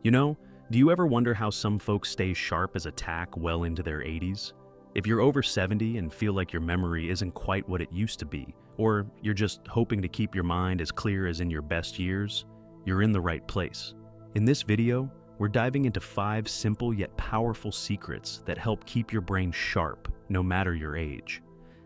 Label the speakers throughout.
Speaker 1: You know, do you ever wonder how some folks stay sharp as a tack well into their 80s? If you're over 70 and feel like your memory isn't quite what it used to be, or you're just hoping to keep your mind as clear as in your best years, you're in the right place. In this video, we're diving into 5 simple yet powerful secrets that help keep your brain sharp no matter your age.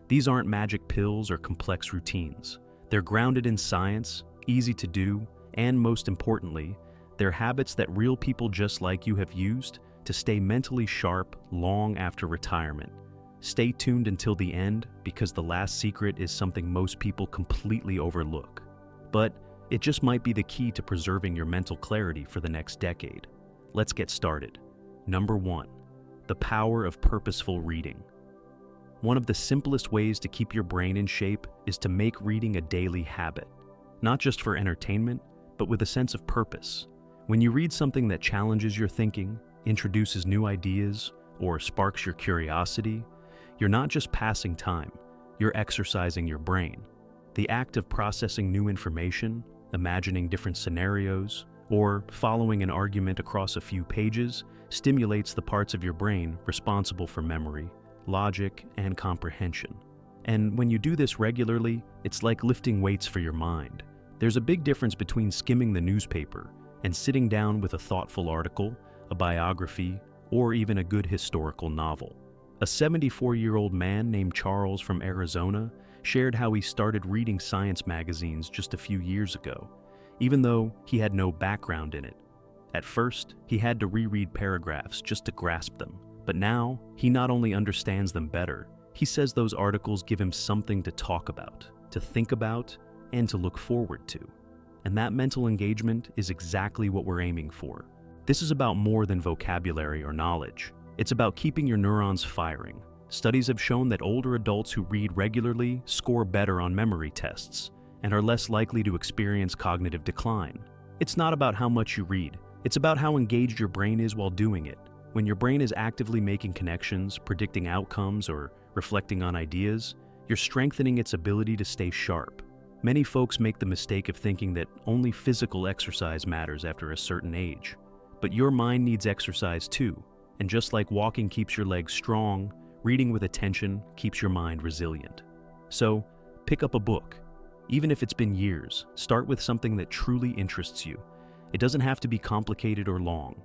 Speaker 1: These aren't magic pills or complex routines. They're grounded in science, easy to do, and most importantly, they're habits that real people just like you have used to stay mentally sharp long after retirement. Stay tuned until the end because the last secret is something most people completely overlook. But it just might be the key to preserving your mental clarity for the next decade. Let's get started. Number 1, the power of purposeful reading. One of the simplest ways to keep your brain in shape is to make reading a daily habit, not just for entertainment, but with a sense of purpose. When you read something that challenges your thinking, introduces new ideas, or sparks your curiosity, you're not just passing time, you're exercising your brain. The act of processing new information, imagining different scenarios, or following an argument across a few pages stimulates the parts of your brain responsible for memory, logic, and comprehension. And when you do this regularly, it's like lifting weights for your mind. There's a big difference between skimming the newspaper and sitting down with a thoughtful article, a biography, or even a good historical novel. A 74-year-old man named Charles from Arizona shared how he started reading science magazines just a few years ago, even though he had no background in it. At first, he had to reread paragraphs just to grasp them, but now he not only understands them better, he says those articles give him something to talk about, to think about, and to look forward to. And that mental engagement is exactly what we're aiming for. This is about more than vocabulary or knowledge. It's about keeping your neurons firing. Studies have shown that older adults who read regularly score better on memory tests and are less likely to experience cognitive decline. It's not about how much you read. It's about how engaged your brain is while doing it. When your brain is actively making connections, predicting outcomes, or reflecting on ideas, you're strengthening its ability to stay sharp. Many folks make the mistake of thinking that only physical exercise matters after a certain age. But your mind needs exercise too, and just like walking keeps your legs strong, reading with attention keeps your mind resilient. So, pick up a book. Even if it's been years, start with something that truly interests you. It doesn't have to be complicated or long.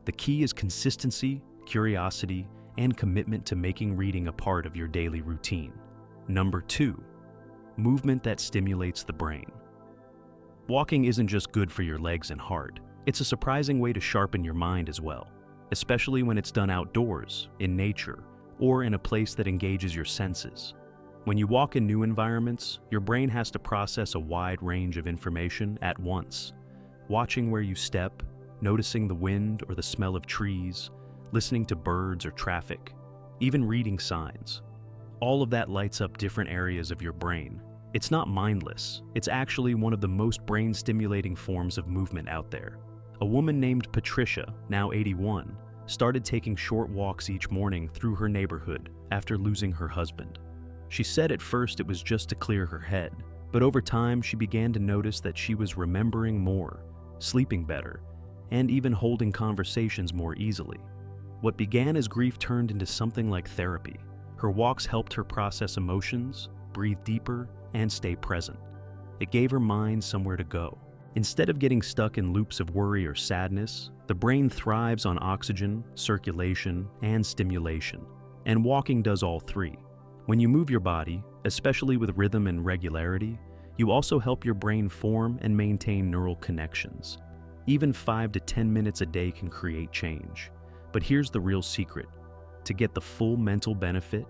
Speaker 1: The key is consistency, curiosity, and commitment to making reading a part of your daily routine. Number 2, movement that stimulates the brain. Walking isn't just good for your legs and heart. It's a surprising way to sharpen your mind as well, especially when it's done outdoors, in nature, or in a place that engages your senses. When you walk in new environments, your brain has to process a wide range of information at once. Watching where you step, noticing the wind or the smell of trees, listening to birds or traffic, even reading signs. All of that lights up different areas of your brain. It's not mindless. It's actually one of the most brain-stimulating forms of movement out there. A woman named Patricia, now 81, started taking short walks each morning through her neighborhood after losing her husband. She said at first it was just to clear her head, but over time she began to notice that she was remembering more, sleeping better, and even holding conversations more easily. What began as grief turned into something like therapy. Her walks helped her process emotions, breathe deeper, and stay present. It gave her mind somewhere to go. Instead of getting stuck in loops of worry or sadness, the brain thrives on oxygen, circulation, and stimulation. And walking does all 3. When you move your body, especially with rhythm and regularity, you also help your brain form and maintain neural connections. Even 5 to 10 minutes a day can create change. But here's the real secret. To get the full mental benefit,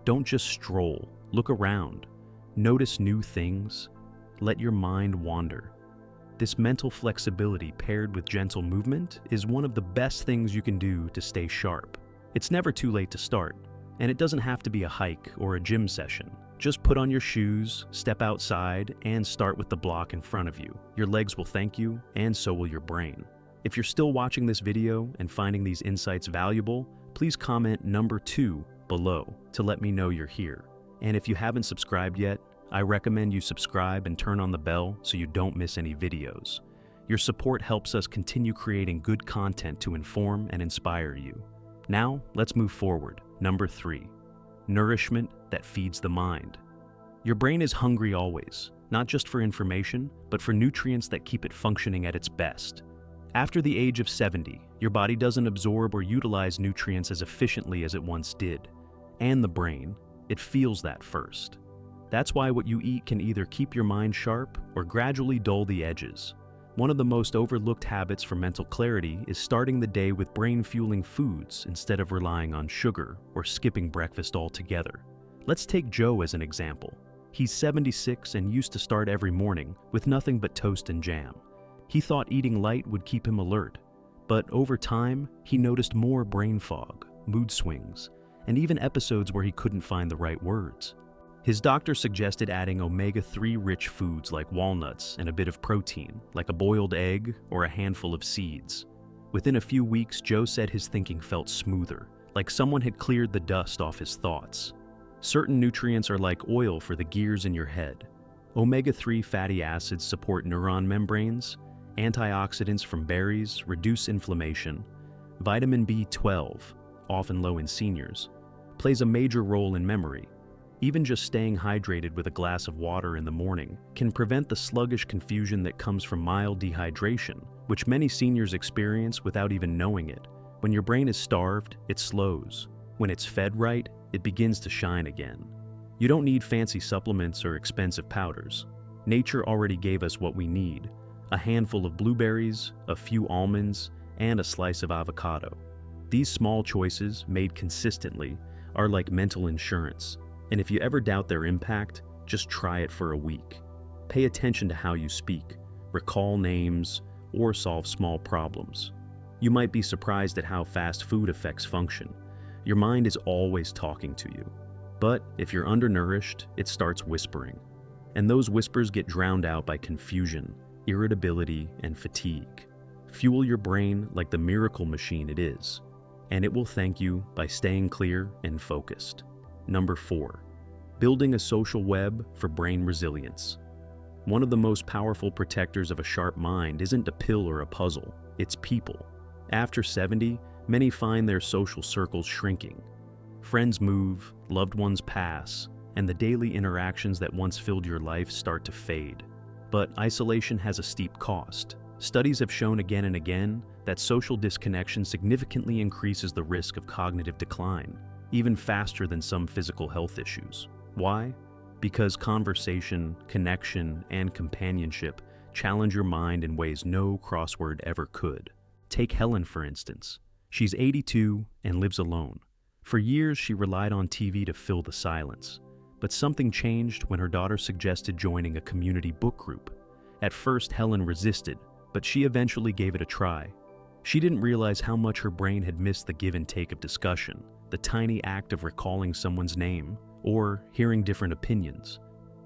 Speaker 1: don't just stroll, look around, notice new things, let your mind wander. This mental flexibility paired with gentle movement is one of the best things you can do to stay sharp. It's never too late to start, and it doesn't have to be a hike or a gym session. Just put on your shoes, step outside, and start with the block in front of you. Your legs will thank you, and so will your brain. If you're still watching this video and finding these insights valuable, please comment number 2 below to let me know you're here. And if you haven't subscribed yet, I recommend you subscribe and turn on the bell so you don't miss any videos. Your support helps us continue creating good content to inform and inspire you. Now, let's move forward. Number 3. Nourishment that feeds the mind. Your brain is hungry always, not just for information, but for nutrients that keep it functioning at its best. After the age of 70, your body doesn't absorb or utilize nutrients as efficiently as it once did. And the brain, it feels that first. That's why what you eat can either keep your mind sharp or gradually dull the edges. One of the most overlooked habits for mental clarity is starting the day with brain-fueling foods instead of relying on sugar or skipping breakfast altogether. Let's take Joe as an example. He's 76 and used to start every morning with nothing but toast and jam. He thought eating light would keep him alert, but over time, he noticed more brain fog, mood swings, and even episodes where he couldn't find the right words. His doctor suggested adding omega-3 rich foods like walnuts and a bit of protein, like a boiled egg or a handful of seeds. Within a few weeks, Joe said his thinking felt smoother, like someone had cleared the dust off his thoughts. Certain nutrients are like oil for the gears in your head. Omega-3 fatty acids support neuron membranes, antioxidants from berries reduce inflammation, vitamin B12, often low in seniors, plays a major role in memory. Even just staying hydrated with a glass of water in the morning can prevent the sluggish confusion that comes from mild dehydration, which many seniors experience without even knowing it. When your brain is starved, it slows. When it's fed right, it begins to shine again. You don't need fancy supplements or expensive powders. Nature already gave us what we need: a handful of blueberries, a few almonds, and a slice of avocado. These small choices, made consistently, are like mental insurance. And if you ever doubt their impact, just try it for a week. Pay attention to how you speak, recall names, or solve small problems. You might be surprised at how fast food affects function. Your mind is always talking to you. But if you're undernourished, it starts whispering. And those whispers get drowned out by confusion, irritability, and fatigue. Fuel your brain like the miracle machine it is, and it will thank you by staying clear and focused. Number 4. Building a social web for brain resilience. One of the most powerful protectors of a sharp mind isn't a pill or a puzzle, it's people. After 70, many find their social circles shrinking. Friends move, loved ones pass, and the daily interactions that once filled your life start to fade. But isolation has a steep cost. Studies have shown again and again that social disconnection significantly increases the risk of cognitive decline, even faster than some physical health issues. Why? Because conversation, connection, and companionship challenge your mind in ways no crossword ever could. Take Helen, for instance. She's 82 and lives alone. For years, she relied on TV to fill the silence. But something changed when her daughter suggested joining a community book group. At first, Helen resisted, but she eventually gave it a try. She didn't realize how much her brain had missed the give and take of discussion, the tiny act of recalling someone's name, or hearing different opinions.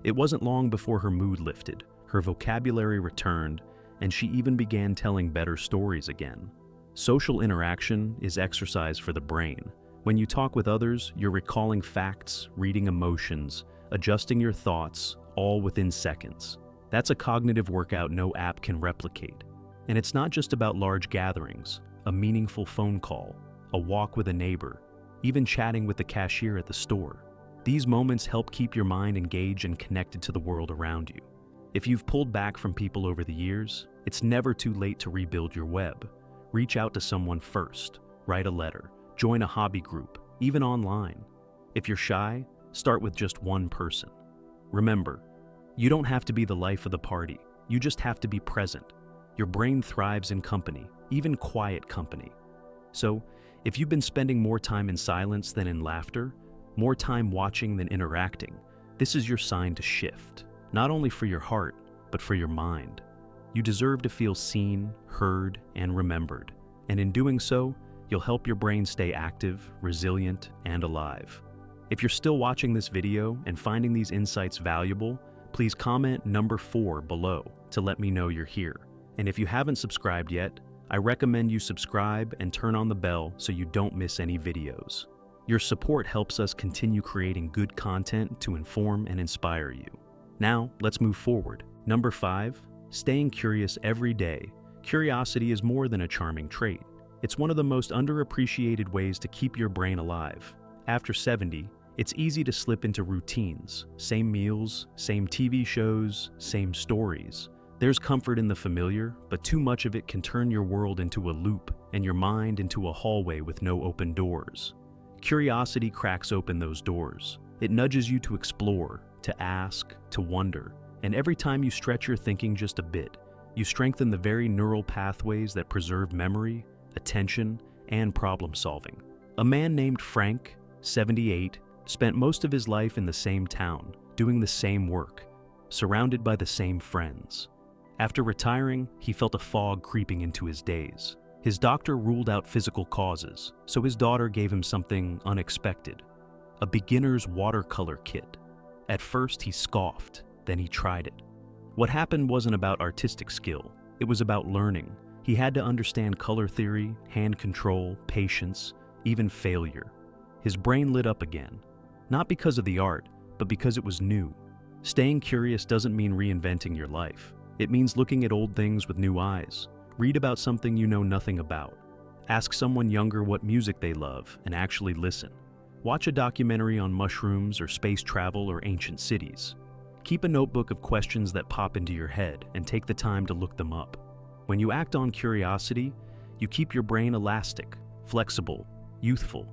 Speaker 1: It wasn't long before her mood lifted, her vocabulary returned, and she even began telling better stories again. Social interaction is exercise for the brain. When you talk with others, you're recalling facts, reading emotions, adjusting your thoughts, all within seconds. That's a cognitive workout no app can replicate. And it's not just about large gatherings, a meaningful phone call, a walk with a neighbor, even chatting with the cashier at the store. These moments help keep your mind engaged and connected to the world around you. If you've pulled back from people over the years, it's never too late to rebuild your web. Reach out to someone first, write a letter, join a hobby group, even online. If you're shy, start with just one person. Remember, you don't have to be the life of the party, you just have to be present. Your brain thrives in company, even quiet company. So, if you've been spending more time in silence than in laughter, more time watching than interacting, this is your sign to shift, not only for your heart, but for your mind. You deserve to feel seen, heard, and remembered, and in doing so, you'll help your brain stay active, resilient, and alive. If you're still watching this video and finding these insights valuable, please comment number 4 below to let me know you're here. And if you haven't subscribed yet, I recommend you subscribe and turn on the bell so you don't miss any videos. Your support helps us continue creating good content to inform and inspire you. Now, let's move forward. Number 5, staying curious every day, curiosity is more than a charming trait. It's one of the most underappreciated ways to keep your brain alive. After 70, it's easy to slip into routines, same meals, same TV shows, same stories. There's comfort in the familiar, but too much of it can turn your world into a loop and your mind into a hallway with no open doors. Curiosity cracks open those doors. It nudges you to explore, to ask, to wonder, and every time you stretch your thinking just a bit, you strengthen the very neural pathways that preserve memory, attention, and problem solving. A man named Frank, 78, spent most of his life in the same town, doing the same work, surrounded by the same friends. After retiring, he felt a fog creeping into his days. His doctor ruled out physical causes, so his daughter gave him something unexpected: a beginner's watercolor kit. At first, he scoffed, then he tried it. What happened wasn't about artistic skill, it was about learning. He had to understand color theory, hand control, patience, even failure. His brain lit up again. Not because of the art, but because it was new. Staying curious doesn't mean reinventing your life. It means looking at old things with new eyes. Read about something you know nothing about. Ask someone younger what music they love and actually listen. Watch a documentary on mushrooms or space travel or ancient cities. Keep a notebook of questions that pop into your head and take the time to look them up. When you act on curiosity, you keep your brain elastic, flexible, youthful.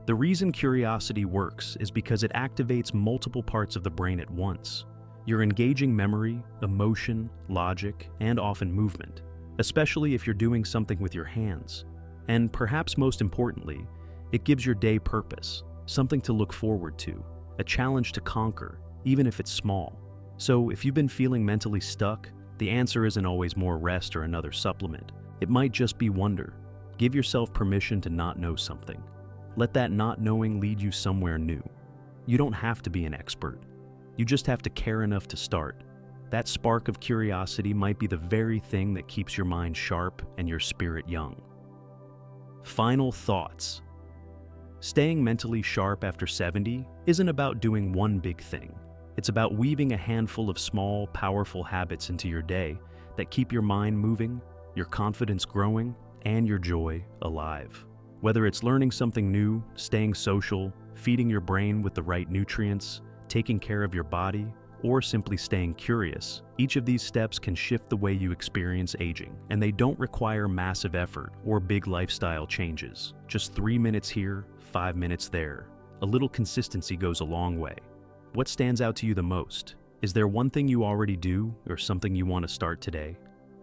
Speaker 1: The reason curiosity works is because it activates multiple parts of the brain at once. You're engaging memory, emotion, logic, and often movement, especially if you're doing something with your hands. And perhaps most importantly, it gives your day purpose, something to look forward to, a challenge to conquer, even if it's small. So if you've been feeling mentally stuck, the answer isn't always more rest or another supplement. It might just be wonder. Give yourself permission to not know something. Let that not knowing lead you somewhere new. You don't have to be an expert. You just have to care enough to start. That spark of curiosity might be the very thing that keeps your mind sharp and your spirit young. Final thoughts. Staying mentally sharp after 70 isn't about doing one big thing. It's about weaving a handful of small, powerful habits into your day that keep your mind moving, your confidence growing, and your joy alive. Whether it's learning something new, staying social, feeding your brain with the right nutrients, taking care of your body, or simply staying curious, each of these steps can shift the way you experience aging, and they don't require massive effort or big lifestyle changes. Just 3 minutes here, 5 minutes there. A little consistency goes a long way. What stands out to you the most? Is there one thing you already do or something you want to start today?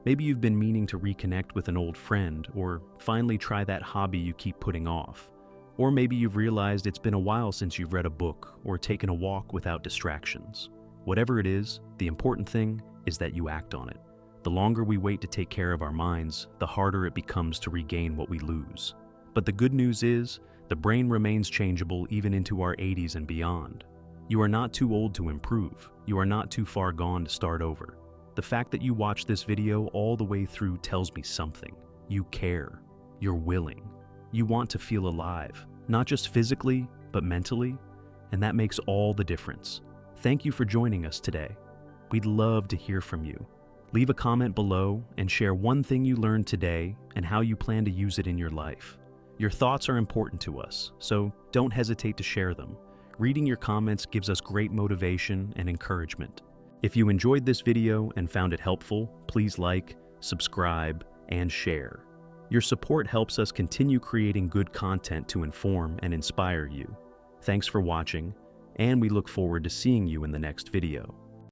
Speaker 1: Maybe you've been meaning to reconnect with an old friend or finally try that hobby you keep putting off. Or maybe you've realized it's been a while since you've read a book or taken a walk without distractions. Whatever it is, the important thing is that you act on it. The longer we wait to take care of our minds, the harder it becomes to regain what we lose. But the good news is, the brain remains changeable even into our 80s and beyond. You are not too old to improve. You are not too far gone to start over. The fact that you watched this video all the way through tells me something. You care. You're willing. You want to feel alive, not just physically, but mentally, and that makes all the difference. Thank you for joining us today. We'd love to hear from you. Leave a comment below and share one thing you learned today and how you plan to use it in your life. Your thoughts are important to us, so don't hesitate to share them. Reading your comments gives us great motivation and encouragement. If you enjoyed this video and found it helpful, please like, subscribe, and share. Your support helps us continue creating good content to inform and inspire you. Thanks for watching, and we look forward to seeing you in the next video.